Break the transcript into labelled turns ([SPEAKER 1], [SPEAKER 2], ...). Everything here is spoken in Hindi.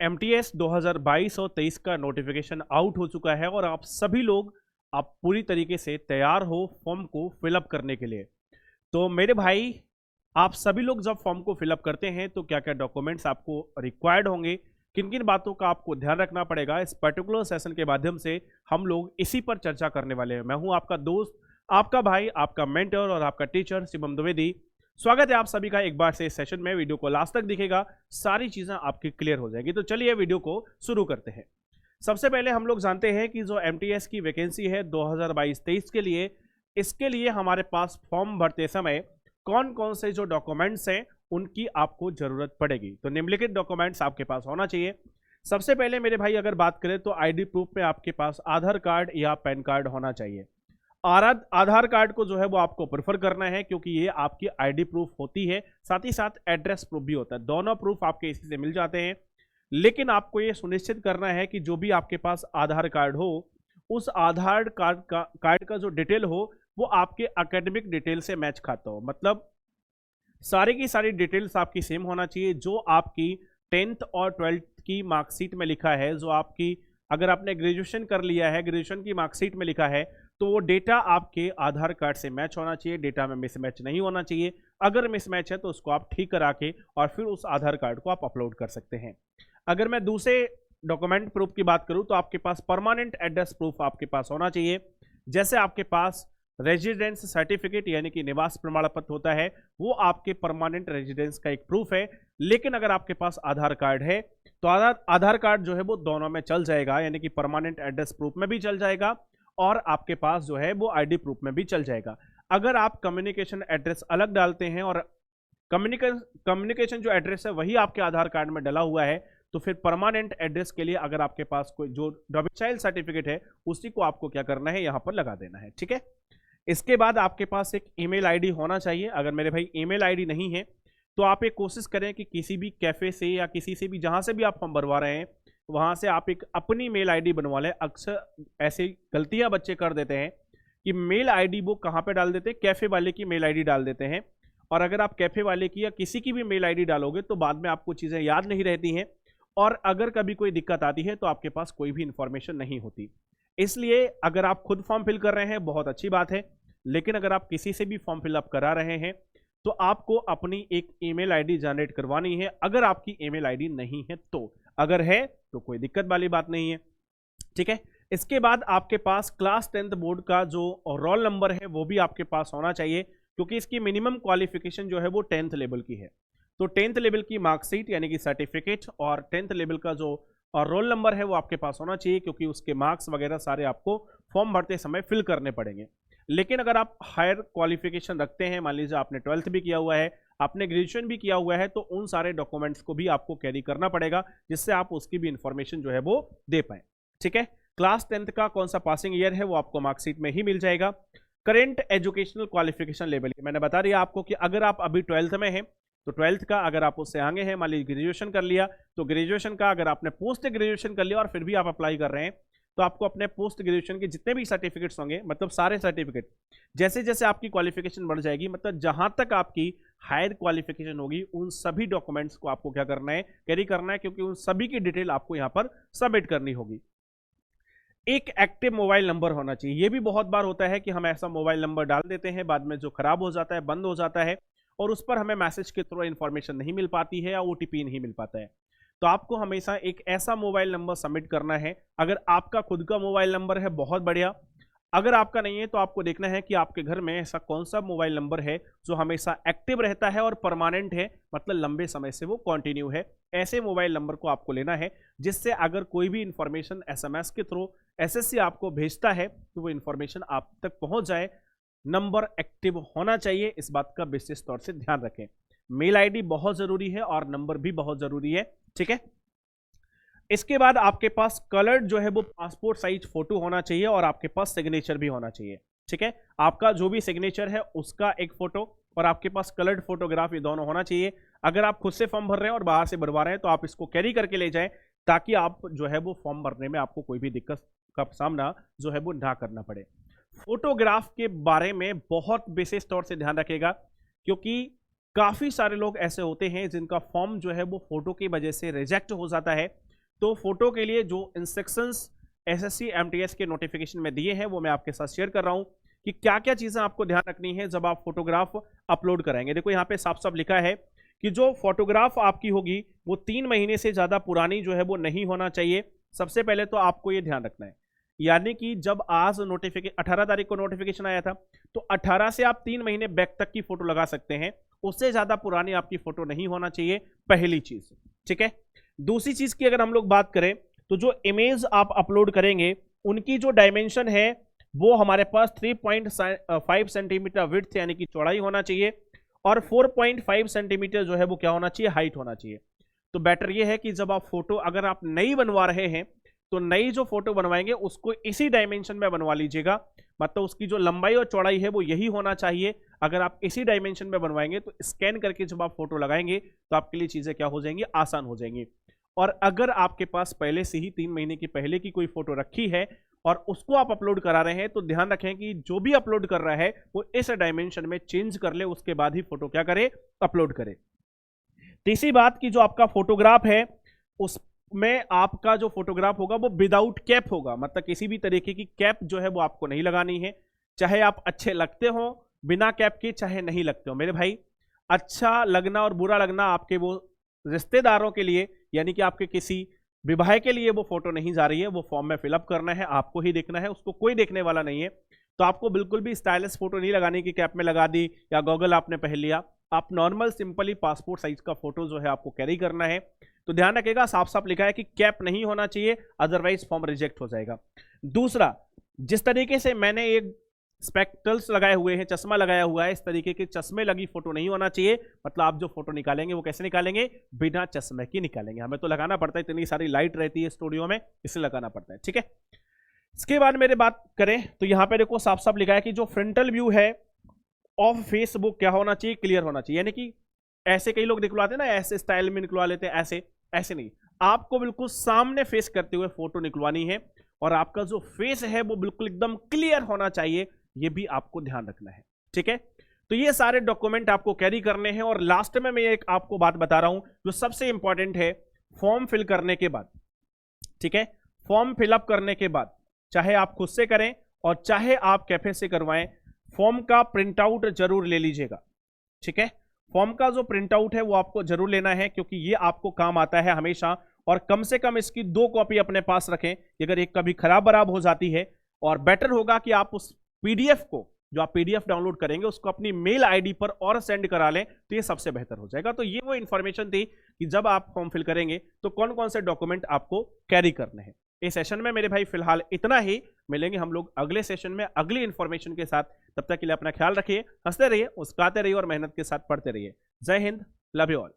[SPEAKER 1] एमटीएस 2022 और 23 का नोटिफिकेशन आउट हो चुका है और आप सभी लोग आप पूरी तरीके से तैयार हो फॉर्म को फिलअप करने के लिए। तो मेरे भाई, आप सभी लोग जब फॉर्म को फिलअप करते हैं तो क्या क्या डॉक्यूमेंट्स आपको रिक्वायर्ड होंगे, किन किन बातों का आपको ध्यान रखना पड़ेगा, इस पर्टिकुलर सेशन के माध्यम से हम लोग इसी पर चर्चा करने वाले हैं। मैं हूं आपका दोस्त, आपका भाई, आपका मेंटर और आपका टीचर शिवम द्विवेदी। स्वागत है आप सभी का एक बार से इस सेशन में। वीडियो को लास्ट तक दिखेगा, सारी चीजें आपकी क्लियर हो जाएगी। तो चलिए वीडियो को शुरू करते हैं। सबसे पहले हम लोग जानते हैं कि जो एमटीएस की वैकेंसी है 2022-23 के लिए, इसके लिए हमारे पास फॉर्म भरते समय कौन कौन से जो डॉक्यूमेंट्स हैं उनकी आपको जरूरत पड़ेगी। तो निम्नलिखित डॉक्यूमेंट्स आपके पास होना चाहिए। सबसे पहले मेरे भाई अगर बात करें तो आईडी प्रूफ में आपके पास आधार कार्ड या पैन कार्ड होना चाहिए। आधार कार्ड को जो है वो आपको प्रेफर करना है क्योंकि ये आपकी आईडी प्रूफ होती है, साथ ही साथ एड्रेस प्रूफ भी होता है। दोनों प्रूफ आपके इसी से मिल जाते हैं, लेकिन आपको ये सुनिश्चित करना है कि जो भी आपके पास आधार कार्ड हो, उस आधार कार्ड का जो डिटेल हो वो आपके एकेडमिक डिटेल से मैच खाता हो। मतलब सारी की सारी डिटेल्स आपकी सेम होना चाहिए। जो आपकी 10th और 12th की मार्कशीट में लिखा है, जो आपकी अगर आपने ग्रेजुएशन कर लिया है, ग्रेजुएशन की मार्कशीट में लिखा है, तो वो डेटा आपके आधार कार्ड से मैच होना चाहिए। डेटा में मिसमैच नहीं होना चाहिए। अगर मिसमैच है तो उसको आप ठीक करा के और फिर उस आधार कार्ड को आप अपलोड कर सकते हैं। अगर मैं दूसरे डॉक्यूमेंट प्रूफ की बात करूं तो आपके पास परमानेंट एड्रेस प्रूफ आपके पास होना चाहिए। जैसे आपके पास रेजिडेंस सर्टिफिकेट यानी कि निवास प्रमाण पत्र होता है, वो आपके परमानेंट रेजिडेंस का एक प्रूफ है। लेकिन अगर आपके पास आधार कार्ड है तो आधार कार्ड जो है वो दोनों में चल जाएगा, यानी कि परमानेंट एड्रेस प्रूफ में भी चल जाएगा और आपके पास जो है वो आईडी प्रूफ में भी चल जाएगा। अगर आप कम्युनिकेशन एड्रेस अलग डालते हैं और कम्युनिकेशन जो एड्रेस है वही आपके आधार कार्ड में डला हुआ है, तो फिर परमानेंट एड्रेस के लिए अगर आपके पास कोई जो डोमिसाइल सर्टिफिकेट है उसी को आपको क्या करना है, यहां पर लगा देना है। ठीक है। इसके बाद आपके पास एक ईमेल आईडी होना चाहिए। अगर मेरे भाई ईमेल आईडी नहीं है तो आप एक कोशिश करें कि किसी भी कैफे से या किसी से भी, जहां से भी आप फॉर्म भरवा रहे हैं, वहां से आप एक अपनी मेल आईडी बनवा लें। अक्सर ऐसी गलतियां बच्चे कर देते हैं कि मेल आईडी वो कहां पे डाल देते हैं, कैफे वाले की मेल आईडी डाल देते हैं। और अगर आप कैफे वाले की या किसी की भी मेल आईडी डालोगे तो बाद में आपको चीजें याद नहीं रहती हैं और अगर कभी कोई दिक्कत आती है तो आपके पास कोई भी इंफॉर्मेशन नहीं होती। इसलिए अगर आप खुद फॉर्म फिल कर रहे हैं बहुत अच्छी बात है, लेकिन अगर आप किसी से भी फॉर्म फिलअप करा रहे हैं तो आपको अपनी एक ईमेल आईडी जनरेट करवानी है। अगर आपकी ईमेल आईडी नहीं है तो, अगर है तो कोई दिक्कत वाली बात नहीं है। ठीक है। इसके बाद आपके पास क्लास 10th बोर्ड का जो रोल नंबर है वो भी आपके पास होना चाहिए, क्योंकि इसकी मिनिमम क्वालिफिकेशन जो है वो 10th लेवल की है। तो 10th लेवल की मार्कशीट यानी कि सर्टिफिकेट और 10th लेवल का जो रोल नंबर है वो आपके पास होना चाहिए, क्योंकि उसके मार्क्स वगैरह सारे आपको फॉर्म भरते समय फिल करने पड़ेंगे। लेकिन अगर आप हायर क्वालिफिकेशन रखते हैं, मान लीजिए आपने 12th भी किया हुआ है, आपने ग्रेजुएशन भी किया हुआ है, तो उन सारे डॉक्यूमेंट्स को भी आपको कैरी करना पड़ेगा, जिससे आप उसकी भी इंफॉर्मेशन जो है वो दे पाए। ठीक है। क्लास 10th का कौन सा पासिंग ईयर है वो आपको मार्कशीट में ही मिल जाएगा। करेंट एजुकेशनल क्वालिफिकेशन लेवल, मैंने बता दिया आपको कि अगर आप अभी 12th में हैं तो 12th का, अगर आप उससे आगे हैं, मान लीजिए ग्रेजुएशन कर लिया तो ग्रेजुएशन का, अगर आपने पोस्ट ग्रेजुएशन कर लिया और फिर भी आप अप्लाई कर रहे हैं तो आपको अपने पोस्ट ग्रेजुएशन के जितने भी सर्टिफिकेट्स होंगे, मतलब सारे सर्टिफिकेट, जैसे जैसे आपकी क्वालिफिकेशन बढ़ जाएगी, मतलब जहां तक आपकी हायर क्वालिफिकेशन होगी, उन सभी डॉक्यूमेंट्स को आपको क्या करना है, कैरी करना है, क्योंकि उन सभी की डिटेल आपको यहां पर सबमिट करनी होगी। एक एक्टिव मोबाइल नंबर होना चाहिए। ये भी बहुत बार होता है कि हम ऐसा मोबाइल नंबर डाल देते हैं, बाद में जो खराब हो जाता है, बंद हो जाता है और उस पर हमें मैसेज के थ्रू इंफॉर्मेशन नहीं मिल पाती है या ओटीपी नहीं मिल पाता है। तो आपको हमेशा एक ऐसा मोबाइल नंबर सबमिट करना है। अगर आपका खुद का मोबाइल नंबर है बहुत बढ़िया, अगर आपका नहीं है तो आपको देखना है कि आपके घर में ऐसा कौन सा मोबाइल नंबर है जो हमेशा एक्टिव रहता है और परमानेंट है, मतलब लंबे समय से वो कंटिन्यू है। ऐसे मोबाइल नंबर को आपको लेना है, जिससे अगर कोई भी इंफॉर्मेशन एसएमएस के थ्रू एसएससी आपको भेजता है तो वो इंफॉर्मेशन आप तक पहुंच जाए। नंबर एक्टिव होना चाहिए, इस बात का विशेष तौर से ध्यान रखें। मेल आईडी बहुत जरूरी है और नंबर भी बहुत जरूरी है। ठीक है। इसके बाद आपके पास कलर्ड जो है वो पासपोर्ट साइज फोटो होना चाहिए और आपके पास सिग्नेचर भी होना चाहिए। ठीक है। आपका जो भी सिग्नेचर है उसका एक फोटो और आपके पास कलर्ड फोटोग्राफ, ये दोनों होना चाहिए। अगर आप खुद से फॉर्म भर रहे हैं और बाहर से भरवा रहे हैं तो आप इसको कैरी करके ले जाएं, ताकि आप जो है वो फॉर्म भरने में आपको कोई भी दिक्कत का सामना जो है वो ना करना पड़े। फोटोग्राफ के बारे में बहुत विशेष तौर से ध्यान रखेगा, क्योंकि काफी सारे लोग ऐसे होते हैं जिनका फॉर्म जो है वो फोटो की वजह से रिजेक्ट हो जाता है। तो फोटो के लिए जो इंस्ट्रक्शंस एसएससी एमटीएस के नोटिफिकेशन में दिए हैं वो मैं आपके साथ शेयर कर रहा हूं कि क्या क्या चीजें आपको ध्यान रखनी है जब आप फोटोग्राफ अपलोड कराएंगे। देखो यहाँ पे साफ साफ लिखा है कि जो फोटोग्राफ आपकी होगी वो 3 महीने से ज्यादा पुरानी जो है वो नहीं होना चाहिए। सबसे पहले तो आपको ये ध्यान रखना है, यानी कि जब आज नोटिफिकेशन 18 तारीख को नोटिफिकेशन आया था तो 18 से आप 3 महीने बैक तक की फोटो लगा सकते हैं, उससे ज्यादा पुरानी आपकी फोटो नहीं होना चाहिए, पहली चीज। ठीक है, दूसरी चीज की अगर हम लोग बात करें तो जो इमेज आप अपलोड करेंगे उनकी जो डायमेंशन है वो हमारे पास 3.5 सेंटीमीटर विड्थ यानी कि चौड़ाई होना चाहिए और 4.5 सेंटीमीटर जो है वो क्या होना चाहिए, हाइट होना चाहिए। तो बेटर ये है कि जब आप फोटो अगर आप नई बनवा रहे हैं तो नई जो फोटो बनवाएंगे उसको इसी डायमेंशन में बनवा लीजिएगा, मतलब उसकी जो लंबाई और चौड़ाई है वो यही होना चाहिए। अगर आप इसी डायमेंशन में बनवाएंगे तो स्कैन करके जब आप फोटो लगाएंगे तो आपके लिए चीजें क्या हो जाएंगी, आसान हो जाएंगी। और अगर आपके पास पहले से ही 3 महीने की पहले की कोई फोटो रखी है और उसको आप अपलोड करा रहे हैं तो ध्यान रखें कि जो भी अपलोड कर रहा है वो इस डायमेंशन में चेंज कर ले, उसके बाद ही फोटो क्या करे, अपलोड करे। तीसरी बात की जो आपका फोटोग्राफ है उसमें आपका जो फोटोग्राफ होगा वो विदाउट कैप होगा, मतलब किसी भी तरीके की कैप जो है वो आपको नहीं लगानी है, चाहे आप अच्छे लगते हो बिना कैप के, चाहे नहीं लगते हो। मेरे भाई, अच्छा लगना और बुरा लगना आपके वो रिश्तेदारों के लिए यानी कि आपके किसी विवाह के लिए वो फोटो नहीं जा रही है, वो फॉर्म में फिलअप करना है, आपको ही देखना है, उसको कोई देखने वाला नहीं है। तो आपको बिल्कुल भी स्टाइलिश फोटो नहीं लगानी कि कैप में लगा दी या गॉगल आपने पहन लिया, आप नॉर्मल सिंपली पासपोर्ट साइज का फोटो जो है आपको कैरी करना है। तो ध्यान रखिएगा, साफ साफ लिखा है कि कैप नहीं होना चाहिए, अदरवाइज फॉर्म रिजेक्ट हो जाएगा। दूसरा, जिस तरीके से मैंने एक स्पेक्टल्स लगाए हुए हैं, चश्मा लगाया हुआ है, इस तरीके के चश्मे लगी फोटो नहीं होना चाहिए। मतलब आप जो फोटो निकालेंगे वो कैसे निकालेंगे, बिना चश्मे की निकालेंगे। हमें तो लगाना पड़ता है, इतनी सारी लाइट रहती है स्टूडियो में, इसलिए लगाना पड़ता है। ठीक है, इसके बाद मेरे बात करें तो यहाँ पे देखो साफ साफ लिखा है कि जो फ्रंटल व्यू है ऑफ फेस वो क्या होना चाहिए, क्लियर होना चाहिए। यानी कि ऐसे कई लोग निकलवाते हैं ना, ऐसे स्टाइल में निकलवा लेते हैं, ऐसे ऐसे नहीं, आपको बिल्कुल सामने फेस करते हुए फोटो निकलवानी है और आपका जो फेस है वो बिल्कुल एकदम क्लियर होना चाहिए, ये भी आपको ध्यान रखना है। ठीक है, तो ये सारे डॉक्यूमेंट आपको कैरी करने हैं। और लास्ट में मैं एक आपको बात बता रहा हूं जो सबसे इंपॉर्टेंट है, फॉर्म फिल करने के बाद, ठीक है, फॉर्म फिलअप करने के बाद चाहे आप खुद से करें और चाहे आप कैफे से करवाएं, फॉर्म का प्रिंट आउट जरूर ले लीजिएगा। ठीक है, फॉर्म का जो प्रिंट आउट है वो आपको जरूर लेना है क्योंकि ये आपको काम आता है हमेशा। और कम से कम इसकी 2 कॉपी अपने पास रखें, अगर एक कभी खराब बराब हो जाती है। और बेटर होगा कि आप उस पीडीएफ को, जो आप पीडीएफ डाउनलोड करेंगे, उसको अपनी मेल आईडी पर और सेंड करा लें तो ये सबसे बेहतर हो जाएगा। तो ये वो इंफॉर्मेशन थी कि जब आप फॉर्म फिल करेंगे तो कौन कौन से डॉक्यूमेंट आपको कैरी करने हैं। इस सेशन में मेरे भाई फिलहाल इतना ही, मिलेंगे हम लोग अगले सेशन में अगली इंफॉर्मेशन के साथ। तब तक के लिए अपना ख्याल रखिए, हंसते रहिए, मुस्कुराते रहिए और मेहनत के साथ पढ़ते रहिए। जय हिंद, लव यू ऑल।